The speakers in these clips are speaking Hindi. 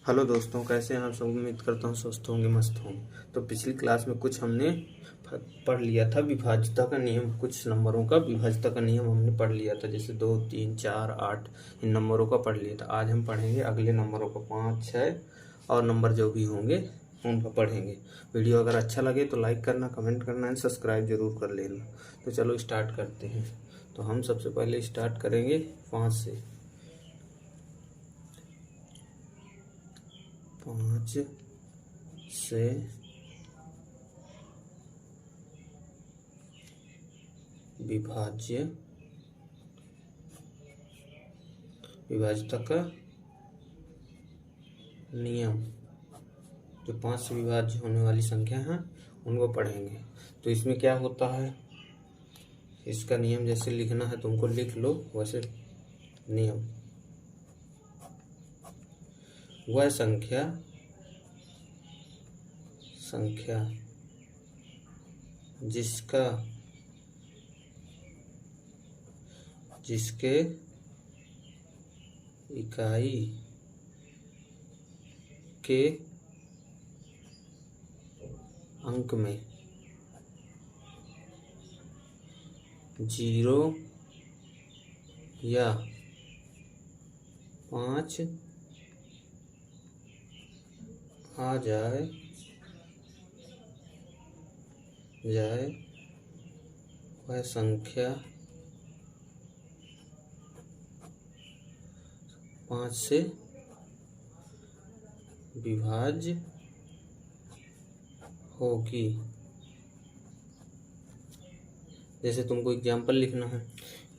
हेलो दोस्तों, कैसे हैं आप सब। उम्मीद करता हूँ स्वस्थ होंगे, मस्त होंगे। तो पिछली क्लास में कुछ हमने पढ़ लिया था विभाज्यता का नियम, कुछ नंबरों का विभाज्यता का नियम हमने पढ़ लिया था, जैसे 2, 3, 4, 8 इन नंबरों का पढ़ लिया था। आज हम पढ़ेंगे अगले नंबरों का, 5, 6 और नंबर जो भी होंगे उनका पढ़ेंगे। वीडियो अगर अच्छा लगे तो लाइक करना, कमेंट करना एंड सब्सक्राइब जरूर कर लेना। तो चलो स्टार्ट करते हैं। तो हम सबसे पहले स्टार्ट करेंगे 5 से। 5 से विभाज्यता का नियम, जो 5 से विभाज्य होने वाली संख्या है उनको पढ़ेंगे। तो इसमें क्या होता है, इसका नियम जैसे लिखना है तुमको लिख लो, वैसे नियम। वह संख्या जिसके इकाई के अंक में 0 या 5 आ जाए वह संख्या 5 से विभाज्य होगी। जैसे तुमको एग्जाम्पल लिखना है,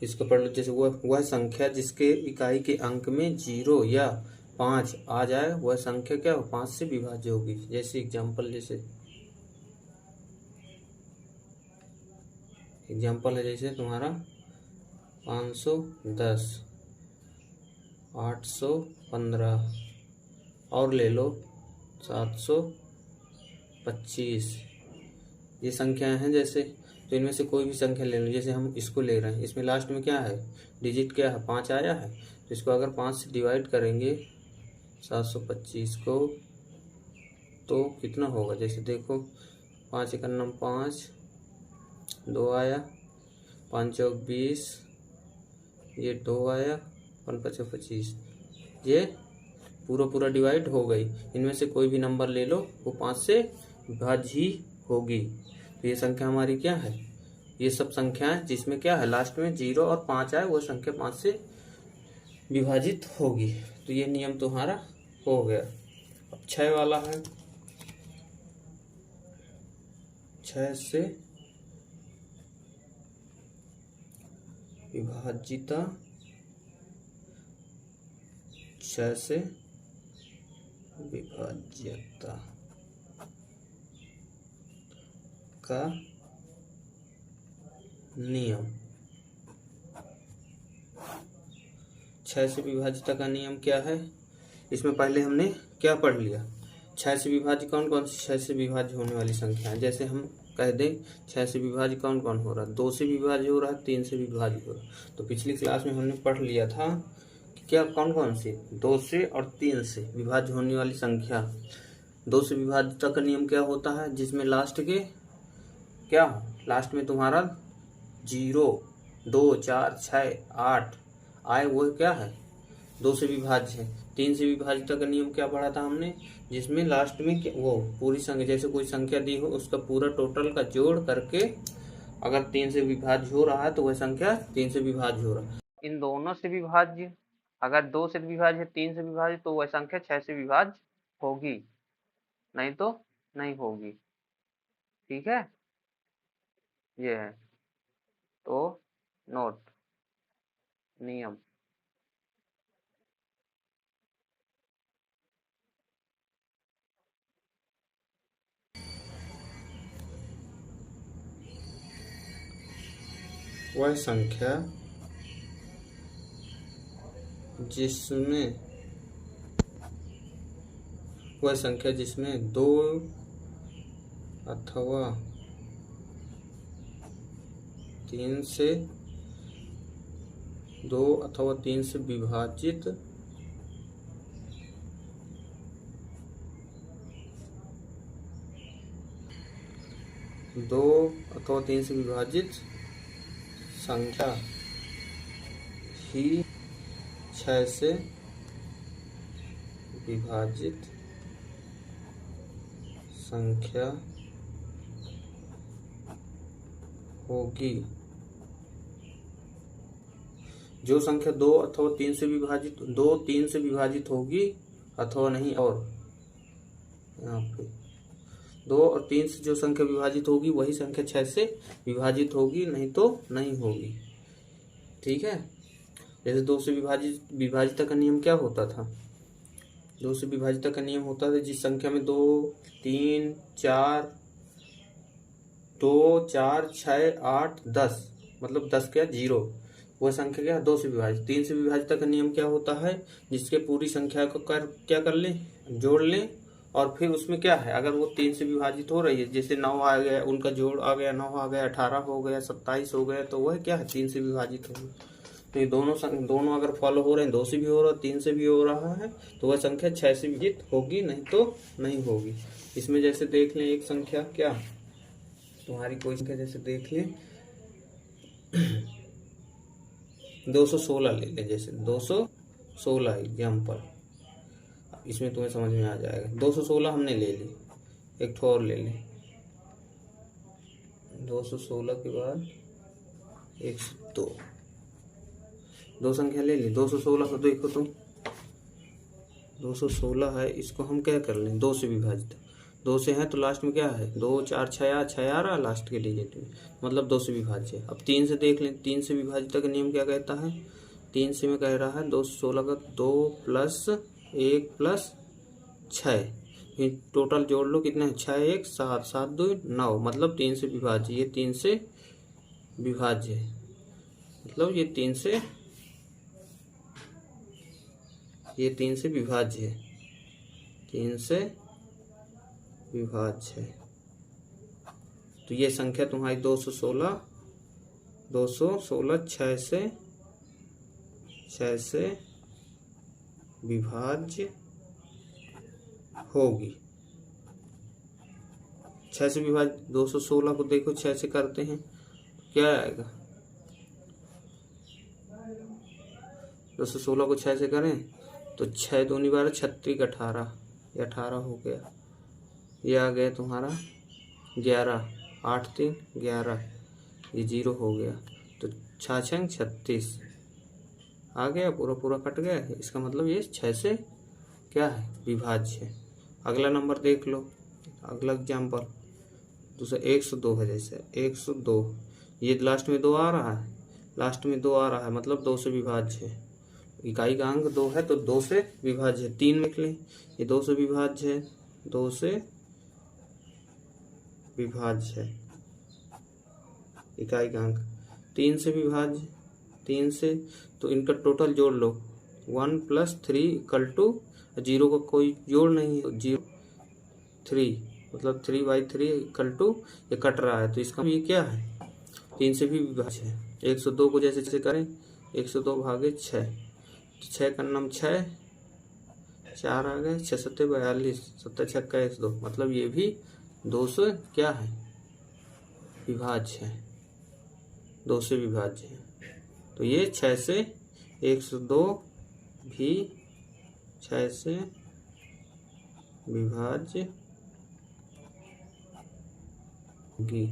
इसको पढ़ लो। जैसे वह संख्या जिसके इकाई के अंक में 0 या 5 आ जाए वह संख्या क्या 5 से विभाज्य होगी। जैसे एग्जाम्पल है, जैसे तुम्हारा 510, 815 और ले लो 725। ये संख्याएं हैं जैसे, तो इनमें से कोई भी संख्या ले लो। जैसे हम इसको ले रहे हैं, इसमें लास्ट में क्या है, डिजिट क्या है, 5 आया है। तो इसको अगर 5 से डिवाइड करेंगे 725 को, तो कितना होगा। जैसे देखो 5 1 5, 2 आया, 5 चौक 20, ये 2 आया, 5 5 25, ये पूरा डिवाइड हो गई। इनमें से कोई भी नंबर ले लो, वो 5 से विभाज्य ही होगी। तो ये संख्या हमारी क्या है, ये सब संख्याएं जिसमें क्या है लास्ट में 0 और 5 आए, वो संख्या 5 से विभाजित होगी। तो ये नियम तुम्हारा हो गया। अब 6 वाला है, 6 से विभाज्यता, 6 से विभाज्यता का नियम। 6 से विभाज्यता का नियम क्या है, इसमें पहले हमने क्या पढ़ लिया। 6 से विभाज्य कौन कौन सी 6 से विभाज्य होने वाली संख्या है। जैसे हम कह दें 6 से विभाज्य कौन कौन हो रहा है, 2 से विभाज्य हो रहा है, 3 से विभाज्य हो रहा है। तो पिछली क्लास में हमने पढ़ लिया था कि क्या कौन कौन सी 2 से और 3 से विभाज्य होने वाली संख्या। 2 से विभाज्यता का नियम क्या होता है, जिसमें लास्ट के क्या, लास्ट में तुम्हारा 0, 2, 4, 6, 8 आए, वो क्या है 2 से विभाज्य है। 3 से विभाज्यता का नियम क्या पढ़ा था हमने, जिसमें लास्ट में वो पूरी संख्या, जैसे कोई संख्या दी हो उसका पूरा टोटल का जोड़ करके अगर 3 से विभाज्य हो रहा है तो वह संख्या 3 से विभाज्य हो रहा है। इन दोनों से विभाज्य, अगर 2 से विभाज्य है, 3 से विभाज्य, तो वह संख्या 6 से विभाज्य होगी, नहीं तो नहीं होगी। ठीक है, ये है तो नोट नियम। वह संख्या जिसमें 2 अथवा 3 से विभाजित 2 अथवा 3 से विभाजित संख्या ही 6 से विभाजित संख्या होगी। जो संख्या 2 अथवा 3 से विभाजित 2 3 से विभाजित होगी अथवा नहीं, और यहाँ पे 2 और 3 से जो संख्या विभाजित होगी वही संख्या 6 से विभाजित होगी, नहीं तो नहीं होगी। ठीक है। जैसे 2 से विभाजित का नियम क्या होता था? 2 से विभाजित का नियम होता था जिस संख्या में 2 3 4 2 4 6 8 10 मतलब 10 क्या 0, वह संख्या क्या 2 से विभाजित। 3 से विभाजित का नियम क्या होता है? जिसके पूरी संख्या को क्या कर लें, जोड़ लें, और फिर उसमें क्या है, अगर वो 3 से विभाजित हो रही है, जैसे 9 आ गया, उनका जोड़ आ गया, 9 आ गया, 18 हो गया, 27 हो गया, तो वह क्या है 3 से विभाजित होगी। तो ये दोनों अगर फॉलो हो रहे हैं, 2 से भी हो रहा है, 3 से भी हो रहा है, तो वह संख्या 6 से विभाजित होगी, नहीं तो नहीं होगी। इसमें जैसे देख लें एक संख्या, क्या तुम्हारी कोई संख्या जैसे देख लें 216 ले लें, जैसे 216 एग्जाम्पल, इसमें तुम्हें समझ में आ जाएगा। 216 हमने ले ली, एक ठो और ले लें 216 के बाद 102, 2 संख्या ले ली। 216 को देखो तुम, 216 है, इसको हम क्या कर लें 2 से विभाजित, 2 से है तो लास्ट में क्या है 2 4 6 आ रहा लास्ट के डिजिट में, मतलब 2 से विभाज्य। अब 3 से देख लें, 3 से विभाजित का नियम क्या कहता है? 3 से में कह रहा है 216 का 2 प्लस 1 प्लस 6, टोटल जोड़ लो कितना है 6 1 7 7 2 9, मतलब 3 से विभाज्य। ये 3 से विभाज्य है, मतलब ये 3 से विभाज्य है, 3 से विभाज्य है। तो ये संख्या तुम्हारी 216 6 से विभाज्य होगी। 6 से विभाज्य 216 को देखो 6 से करते हैं क्या आएगा? 216 को 6 से करें तो 6 दूनी 12 36 18, ये 18 हो गया। ये आ गया तुम्हारा 11 8 3 11, ये 0 हो गया, तो 6 6 36 आ गया, पूरा कट गया। इसका मतलब ये 6 से क्या है विभाज्य है। अगला नंबर देख लो, अगला एग्जाम्पल दूसरा 102 है। जैसे 102, ये लास्ट में 2 आ रहा है, मतलब 2 से विभाज्य है। इकाई का अंक 2 है तो 2 से विभाज्य है। 3 लिख लें, ये 2 से विभाज्य है, 2 से विभाज्य है इकाई का अंक। 3 से विभाज्य, 3 से, तो इनका टोटल जोड़ लो 1 प्लस 3 इक्वल टू 0 का कोई जोड़ नहीं है 0 3, मतलब 3/3 इक्वल टू, ये कट रहा है तो इसका ये क्या है 3 से भी विभाज्य है। 102 को जैसे करें 102 भागे 6, 6 का नाम 6 4 आ गए, 6 7 42, 7 6 102, मतलब ये भी 2 से क्या है विभाज्य है, 2 से विभाज्य है। तो ये 6 से 102 भी 6 से विभाज्य होगी।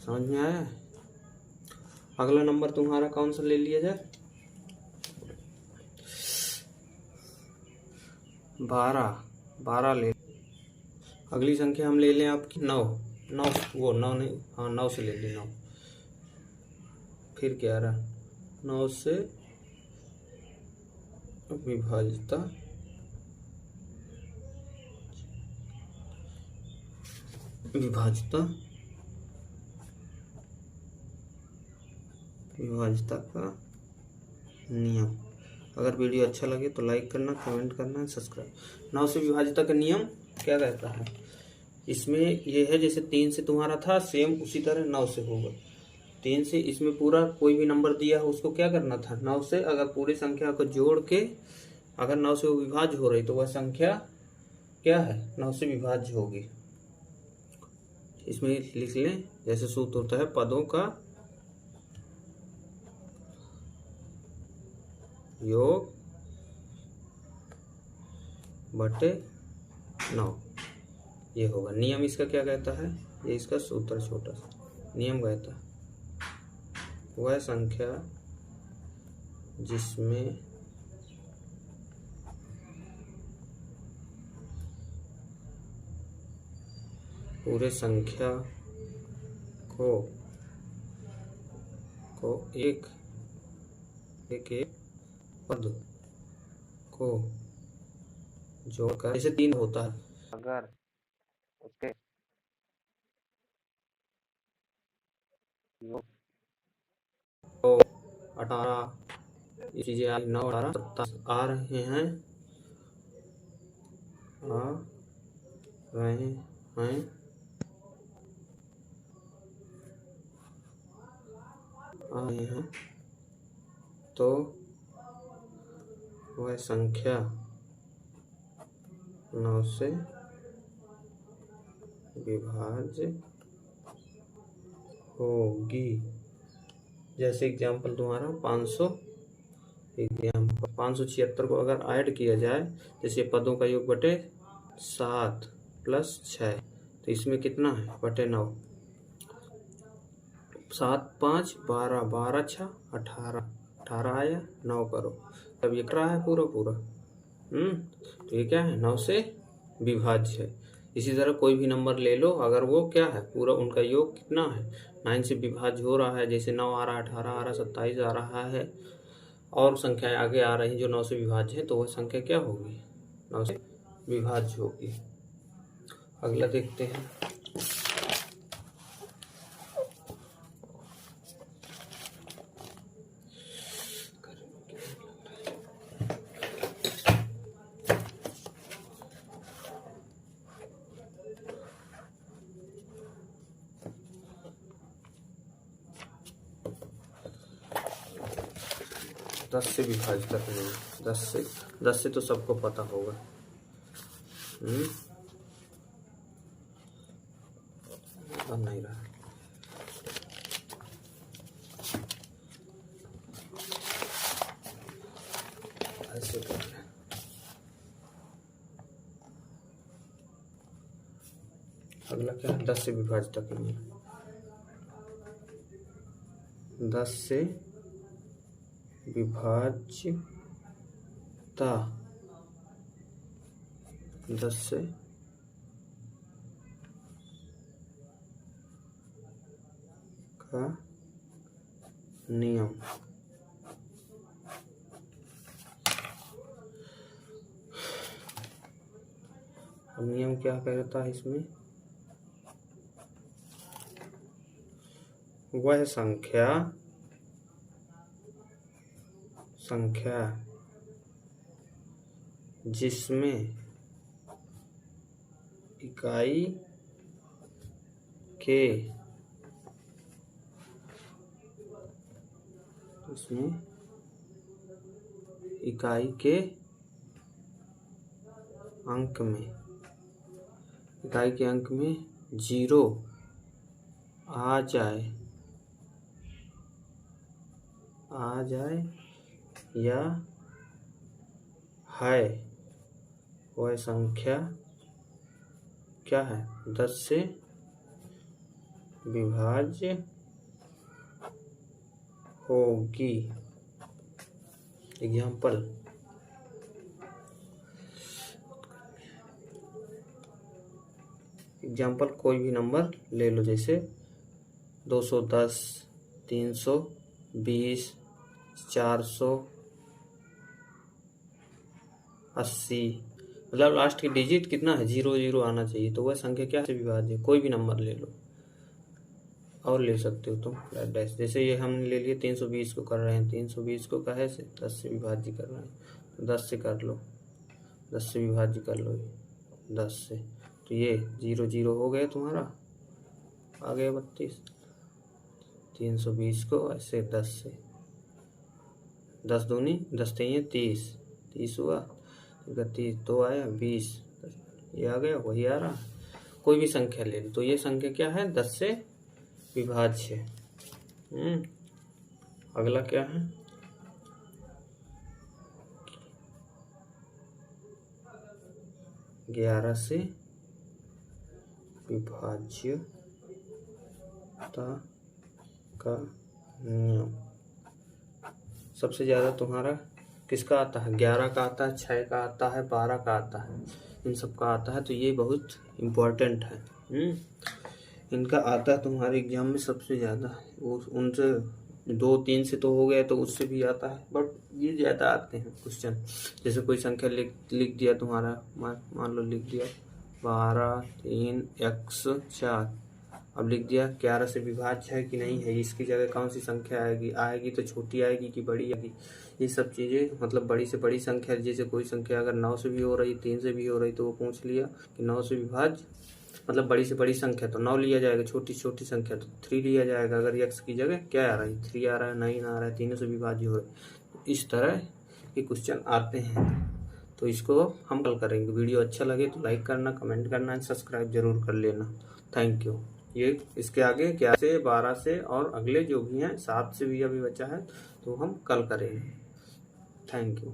समझ में आया? अगला नंबर तुम्हारा कौन सा ले लिया जाए? 12 ले। अगली संख्या हम ले लें आपकी 9 वो 9 नहीं, हाँ 9 से ले लें 9, फिर 11, 9 से विभाज्यता का नियम। अगर वीडियो अच्छा लगे तो लाइक करना, कमेंट करना, सब्सक्राइब। 9 से विभाज्यता का नियम क्या कहता है? इसमें ये है जैसे 3 से तुम्हारा था, सेम उसी तरह 9 से होगा। 3 से इसमें पूरा कोई भी नंबर दिया है उसको क्या करना था 9 से, अगर पूरी संख्या को जोड़ के अगर 9 से वो विभाज्य हो रही तो वह संख्या क्या है 9 से विभाज्य होगी। इसमें लिख लें, जैसे सूत्र होता है पदों का योग बटे 9, ये होगा। नियम इसका क्या कहता है, ये इसका सूत्र छोटा सा नियम कहता है, वह संख्या जिसमें पूरे संख्या को एक पद को जोड़कर, जैसे 3 होता है, अगर उसके योग तो 18 ये चीजें 9 18 27 आ रहे हैं तो वह संख्या 9 से विभाज्य होगी। जैसे एग्जाम्पल तुम्हारा 576 को अगर ऐड किया जाए, जैसे पदों का योग बटे 7 + 6, तो इसमें कितना है बटे 9, 7 5 12 12 6 18 18 आया, 9 करो, तब ये रहा है पूरा। तो ये क्या है, 9 से विभाज्य है। इसी तरह कोई भी नंबर ले लो, अगर वो क्या है पूरा, उनका योग कितना है 9 से विभाज्य हो रहा है, जैसे 9 आ रहा है, 18 आ रहा है, 27 आ रहा है, और संख्याएं आगे आ रही जो 9 से विभाज्य है, तो वह संख्या क्या होगी, 9 से विभाज्य होगी। अगला देखते हैं। दस से विभाजित करते हैं, 10 से तो सबको पता होगा। अब नहीं रहा, ऐसे करना है। अगला क्या है, 10 से विभाजित करेंगे, 10 से विभाज्यता, 10 से का नियम। अब नियम क्या कहता है इसमें, वह संख्या जिसमें इकाई के अंक में 0 आ जाए या है, वह संख्या क्या है, 10 से विभाज्य होगी। एग्जाम्पल, कोई भी नंबर ले लो, जैसे 210 320 480, मतलब लास्ट की डिजिट कितना है, 0 आना चाहिए, तो वह संख्या क्या से विभाज्य, कोई भी नंबर ले लो, और ले सकते हो तुम डैश। जैसे ये हमने ले लिए 320 को कर रहे हैं, 320 को कहे से 10 से विभाज्य कर रहे हैं, तो 10 से कर लो, 10 से विभाज्य कर लो 10 से, तो ये 0 हो गया तुम्हारा, आ गया 32। 320 को ऐसे 10 से, 10 दूनी 10 3 30 हुआ, 30 2 आया 20, ये आ गया, वही आ रहा, कोई भी संख्या ले लो, तो ये संख्या क्या है, 10 से विभाज्य है। अगला क्या है, 11 से विभाज्यता का नियम। सबसे ज़्यादा तुम्हारा किसका आता है, 11 का आता है, 6 का आता है, 12 का आता है, इन सब का आता है। तो ये बहुत इम्पोर्टेंट है। इनका आता है तुम्हारे एग्जाम में सबसे ज़्यादा। वो उनसे 2-3 से तो हो गए, तो उससे भी आता है, बट ये ज़्यादा आते हैं क्वेश्चन। जैसे कोई संख्या लिख दिया तुम्हारा, मान लो लिख दिया 12 3 x 4। अब लिख दिया 11 से विभाज्य है कि नहीं है, इसकी जगह कौन सी संख्या आएगी तो छोटी आएगी कि बड़ी आएगी। ये सब चीज़ें मतलब बड़ी से बड़ी संख्या, जैसे कोई संख्या अगर 9 से भी हो रही, 3 से भी हो रही, तो वो पूछ लिया कि 9 से विभाज्य मतलब बड़ी से बड़ी संख्या तो 9 लिया जाएगा, छोटी छोटी संख्या तो 3 लिया जाएगा। अगर x की जगह क्या आ रहा है, 3 आ रहा है, 9 आ रहा है, तीनों से विभाज्य हो रहा है। इस तरह के क्वेश्चन आते हैं, तो इसको हम कल करेंगे। वीडियो अच्छा लगे तो लाइक करना, कमेंट करना, सब्सक्राइब जरूर कर लेना। Thank you. ये इसके आगे 11 से 12 से और अगले जो भी हैं 7 से भी अभी बचा है, तो हम कल करेंगे। Thank you.